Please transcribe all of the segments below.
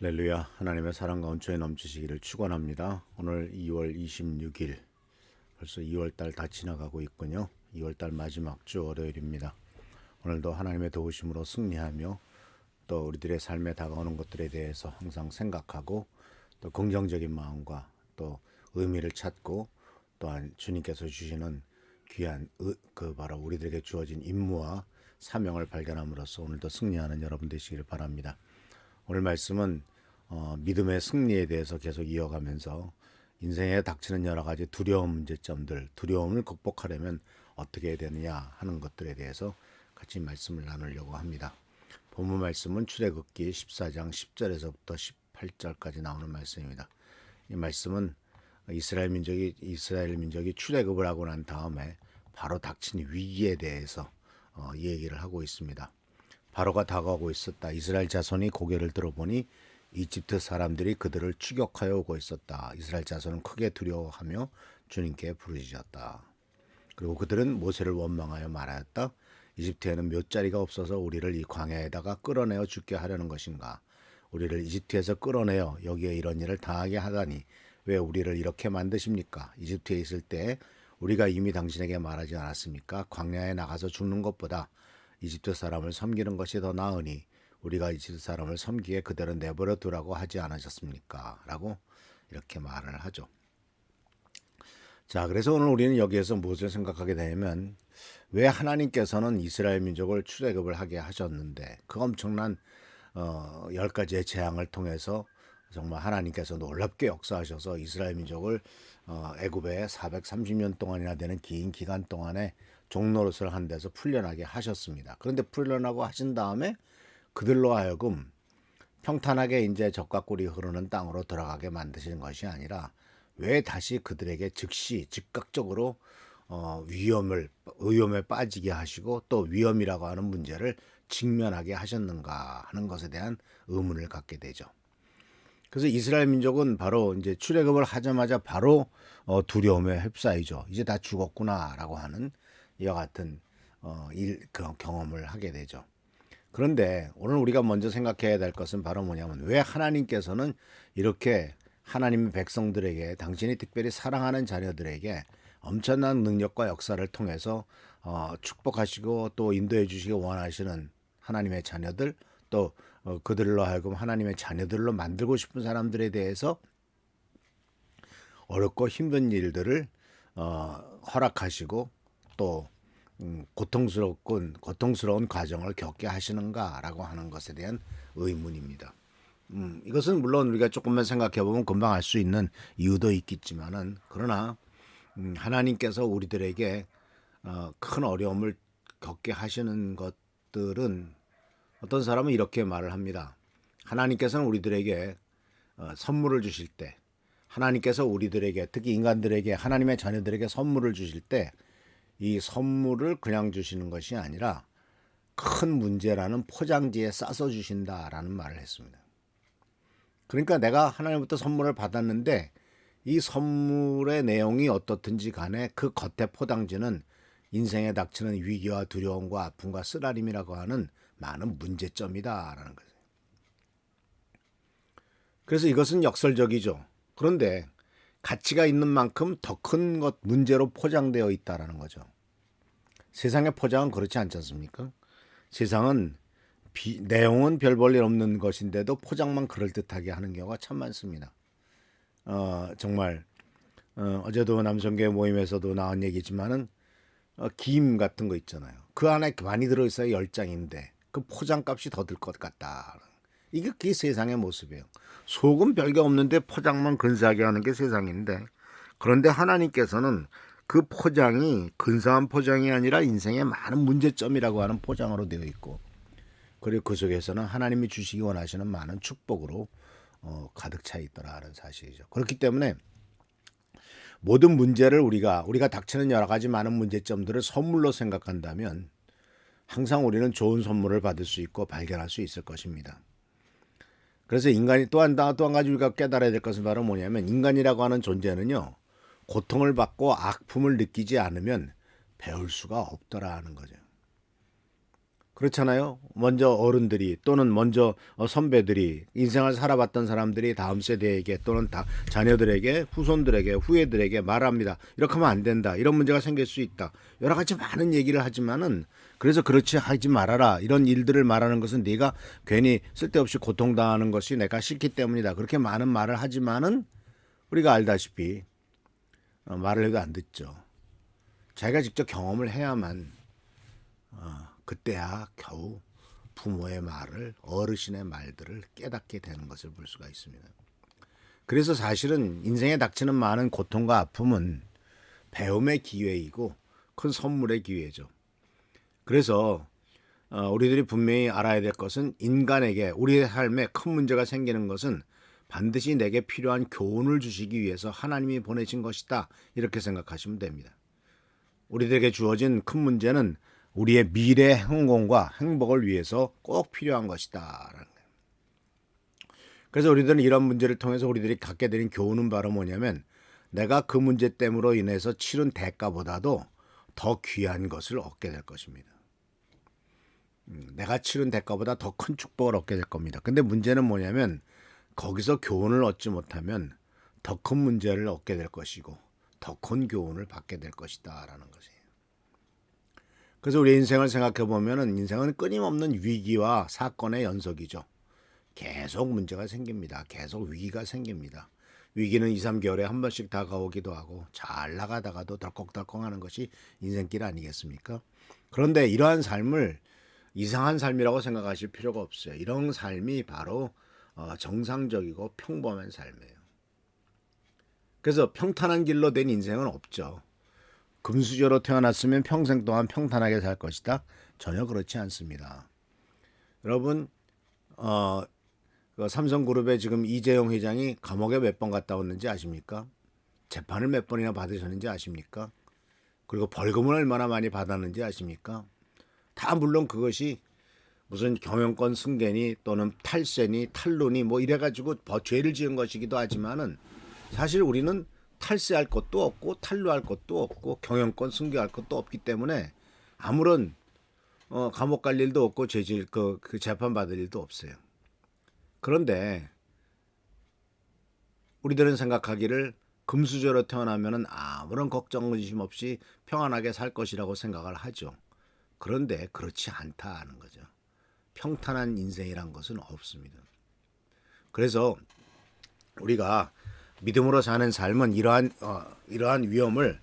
할렐루야. 하나님의 사랑과 온천에 넘치시기를 축원합니다. 오늘 2월 26일, 벌써 2월달 다 지나가고 있군요. 2월달 마지막 주 월요일입니다. 오늘도 하나님의 도우심으로 승리하며 또 우리들의 삶에 다가오는 것들에 대해서 항상 생각하고 또 긍정적인 마음과 또 의미를 찾고 또한 주님께서 주시는 귀한 바로 우리들에게 주어진 임무와 사명을 발견함으로써 오늘도 승리하는 여러분 되시기를 바랍니다. 오늘 말씀은 믿음의 승리에 대해서 계속 이어가면서 인생에 닥치는 여러 가지 두려움 문제점들, 두려움을 극복하려면 어떻게 해야 되느냐 하는 것들에 대해서 같이 말씀을 나누려고 합니다. 본문 말씀은 출애굽기 14장 10절에서부터 18절까지 나오는 말씀입니다. 이 말씀은 이스라엘 민족이 출애굽을 하고 난 다음에 바로 닥친 위기에 대해서 얘기를 하고 있습니다. 바로가 다가오고 있었다. 이스라엘 자손이 고개를 들어보니 이집트 사람들이 그들을 추격하여 오고 있었다. 이스라엘 자손은 크게 두려워하며 주님께 부르짖었다. 그리고 그들은 모세를 원망하여 말하였다. 이집트에는 묫자리가 없어서 우리를 이 광야에다가 끌어내어 죽게 하려는 것인가? 우리를 이집트에서 끌어내어 여기에 이런 일을 당하게 하다니 왜 우리를 이렇게 만드십니까? 이집트에 있을 때 우리가 이미 당신에게 말하지 않았습니까? 광야에 나가서 죽는 것보다 이집트 사람을 섬기는 것이 더 나으니 우리가 이집트 사람을 섬기게 그대로 내버려 두라고 하지 않으셨습니까? 라고 이렇게 말을 하죠. 자, 그래서 오늘 우리는 여기에서 무엇을 생각하게 되냐면 왜 하나님께서는 이스라엘 민족을 출애굽을 하게 하셨는데 그 엄청난 10가지의 재앙을 통해서 정말 하나님께서 놀랍게 역사하셔서 이스라엘 민족을 애굽에 430년 동안이나 되는 긴 기간 동안에 종노릇을 한 데서 풀려나게 하셨습니다. 그런데 풀려나고 하신 다음에 그들로 하여금 평탄하게 이제 젖과 꿀이 흐르는 땅으로 들어가게 만드시는 것이 아니라 왜 다시 그들에게 즉시 즉각적으로 위험에 빠지게 하시고 또 위험이라고 하는 문제를 직면하게 하셨는가 하는 것에 대한 의문을 갖게 되죠. 그래서 이스라엘 민족은 바로 이제 출애굽을 하자마자 바로 두려움에 휩싸이죠. 이제 다 죽었구나라고 하는 이와 같은 그런 경험을 하게 되죠. 그런데 오늘 우리가 먼저 생각해야 될 것은 바로 뭐냐면 왜 하나님께서는 이렇게 하나님의 백성들에게 당신이 특별히 사랑하는 자녀들에게 엄청난 능력과 역사를 통해서 축복하시고 또 인도해 주시기 원하시는 하나님의 자녀들 또 그들로 하여금 하나님의 자녀들로 만들고 싶은 사람들에 대해서 어렵고 힘든 일들을 허락하시고 또 고통스러운 과정을 겪게 하시는가라고 하는 것에 대한 의문입니다. 이것은 물론 우리가 조금만 생각해 보면 금방 알 수 있는 이유도 있겠지만은 그러나 하나님께서 우리들에게 큰 어려움을 겪게 하시는 것들은 어떤 사람은 이렇게 말을 합니다. 하나님께서는 우리들에게 선물을 주실 때 하나님께서 우리들에게 특히 인간들에게 하나님의 자녀들에게 선물을 주실 때 이 선물을 그냥 주시는 것이 아니라 큰 문제라는 포장지에 싸서 주신다라는 말을 했습니다. 그러니까 내가 하나님부터 선물을 받았는데 이 선물의 내용이 어떻든지 간에 그 겉에 포장지는 인생에 닥치는 위기와 두려움과 아픔과 쓰라림이라고 하는 많은 문제점이다라는 거죠. 그래서 이것은 역설적이죠. 그런데 가치가 있는 만큼 더 큰 것 문제로 포장되어 있다라는 거죠. 세상의 포장은 그렇지 않지 않습니까? 세상은 내용은 별 볼 일 없는 것인데도 포장만 그럴듯하게 하는 경우가 참 많습니다. 정말 어제도 남성교회 모임에서도 나온 얘기지만은 김 같은 거 있잖아요. 그 안에 많이 들어있어야 10장인데 그 포장값이 더 들 것 같다. 이게 그 세상의 모습이에요. 속은 별게 없는데 포장만 근사하게 하는 게 세상인데 그런데 하나님께서는 그 포장이 근사한 포장이 아니라 인생의 많은 문제점이라고 하는 포장으로 되어 있고 그리고 그 속에서는 하나님이 주시기 원하시는 많은 축복으로 가득 차 있더라는 사실이죠. 그렇기 때문에 모든 문제를 우리가 닥치는 여러 가지 많은 문제점들을 선물로 생각한다면 항상 우리는 좋은 선물을 받을 수 있고 발견할 수 있을 것입니다. 그래서 인간이 또 한 가지 우리가 깨달아야 될 것은 바로 뭐냐면 인간이라고 하는 존재는요. 고통을 받고 아픔을 느끼지 않으면 배울 수가 없더라 하는 거죠. 그렇잖아요. 먼저 어른들이 또는 먼저 선배들이 인생을 살아봤던 사람들이 다음 세대에게 또는 자녀들에게 후손들에게 후예들에게 말합니다. 이렇게 하면 안 된다. 이런 문제가 생길 수 있다. 여러 가지 많은 얘기를 하지만은 그래서 그렇지 하지 말아라. 이런 일들을 말하는 것은 네가 괜히 쓸데없이 고통당하는 것이 내가 싫기 때문이다. 그렇게 많은 말을 하지만은 우리가 알다시피 말을 해도 안 듣죠. 자기가 직접 경험을 해야만 그때야 겨우 부모의 말을 어르신의 말들을 깨닫게 되는 것을 볼 수가 있습니다. 그래서 사실은 인생에 닥치는 많은 고통과 아픔은 배움의 기회이고 큰 선물의 기회죠. 그래서 우리들이 분명히 알아야 될 것은 인간에게 우리의 삶에 큰 문제가 생기는 것은 반드시 내게 필요한 교훈을 주시기 위해서 하나님이 보내신 것이다. 이렇게 생각하시면 됩니다. 우리들에게 주어진 큰 문제는 우리의 미래 행복과 행복을 위해서 꼭 필요한 것이다. 그래서 우리들은 이런 문제를 통해서 우리들이 갖게 되는 교훈은 바로 뭐냐면 내가 그 문제 때문으로 인해서 치른 대가보다도 더 귀한 것을 얻게 될 것입니다. 내가 치른 대가보다 더 큰 축복을 얻게 될 겁니다. 근데 문제는 뭐냐면 거기서 교훈을 얻지 못하면 더 큰 문제를 얻게 될 것이고 더 큰 교훈을 받게 될 것이다 라는 것이에요. 그래서 우리 인생을 생각해 보면은 인생은 끊임없는 위기와 사건의 연속이죠. 계속 문제가 생깁니다. 계속 위기가 생깁니다. 위기는 2, 3개월에 한 번씩 다가오기도 하고 잘 나가다가도 덜컥덜컥 하는 것이 인생길 아니겠습니까? 그런데 이러한 삶을 이상한 삶이라고 생각하실 필요가 없어요. 이런 삶이 바로 정상적이고 평범한 삶이에요. 그래서 평탄한 길로 된 인생은 없죠. 금수저로 태어났으면 평생 동안 평탄하게 살 것이다. 전혀 그렇지 않습니다. 여러분, 삼성그룹의 지금 이재용 회장이 감옥에 몇 번 갔다 왔는지 아십니까? 재판을 몇 번이나 받으셨는지 아십니까? 그리고 벌금을 얼마나 많이 받았는지 아십니까? 다 물론 그것이 무슨 경영권 승계니 또는 탈세니 탈루니 뭐 이래가지고 죄를 지은 것이기도 하지만은 사실 우리는 탈세할 것도 없고 탈루할 것도 없고 경영권 승계할 것도 없기 때문에 아무런 감옥 갈 일도 없고 그 재판 받을 일도 없어요. 그런데 우리들은 생각하기를 금수저로 태어나면은 아무런 걱정 의심 없이 평안하게 살 것이라고 생각을 하죠. 그런데 그렇지 않다는 거죠. 평탄한 인생이란 것은 없습니다. 그래서 우리가 믿음으로 사는 삶은 이러한 위험을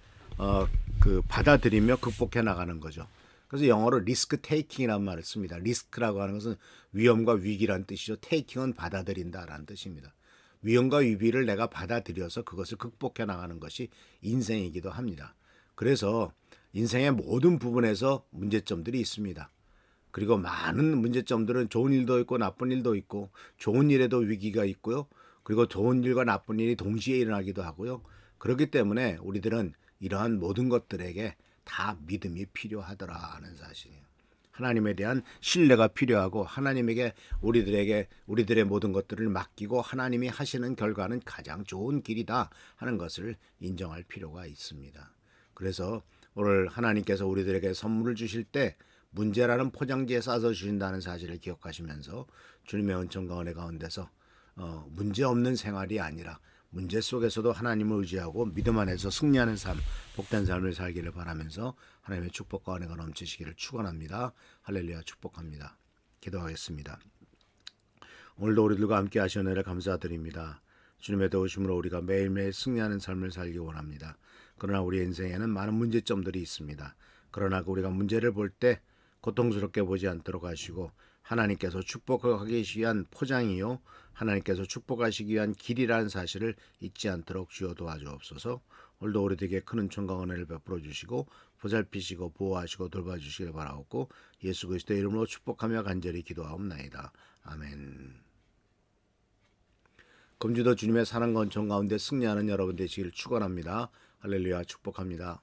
받아들이며 극복해 나가는 거죠. 그래서 영어로 리스크 테이킹이라는 말을 씁니다. 리스크라고 하는 것은 위험과 위기라는 뜻이죠. 테이킹은 받아들인다라는 뜻입니다. 위험과 위기를 내가 받아들여서 그것을 극복해 나가는 것이 인생이기도 합니다. 그래서 인생의 모든 부분에서 문제점들이 있습니다. 그리고 많은 문제점들은 좋은 일도 있고 나쁜 일도 있고 좋은 일에도 위기가 있고요. 그리고 좋은 일과 나쁜 일이 동시에 일어나기도 하고요. 그렇기 때문에 우리들은 이러한 모든 것들에게 다 믿음이 필요하더라는 사실이에요. 하나님에 대한 신뢰가 필요하고 하나님에게 우리들의 모든 것들을 맡기고 하나님이 하시는 결과는 가장 좋은 길이다 하는 것을 인정할 필요가 있습니다. 그래서 오늘 하나님께서 우리들에게 선물을 주실 때 문제라는 포장지에 싸서 주신다는 사실을 기억하시면서 주님의 은총과 은혜 가운데서 문제 없는 생활이 아니라 문제 속에서도 하나님을 의지하고 믿음 안에서 승리하는 삶, 복된 삶을 살기를 바라면서 하나님의 축복과 은혜가 넘치시기를 축원합니다. 할렐루야 축복합니다. 기도하겠습니다. 오늘도 우리들과 함께 하신 은혜를 감사드립니다. 주님의 도우심으로 우리가 매일매일 승리하는 삶을 살기 원합니다. 그러나 우리 인생에는 많은 문제점들이 있습니다. 그러나 우리가 문제를 볼 때 고통스럽게 보지 않도록 하시고 하나님께서 축복하기 위한 포장이요 하나님께서 축복하시기 위한 길이라는 사실을 잊지 않도록 주여 도와주옵소서. 오늘도 우리에게 큰 은총과 은혜를 베풀어 주시고 보살피시고 보호하시고 돌봐주시길 바라옵고 예수 그리스도의 이름으로 축복하며 간절히 기도하옵나이다. 아멘. 금주도 주님의 사랑과 은총 가운데 승리하는 여러분 되시기를 축원합니다. 할렐루야 축복합니다.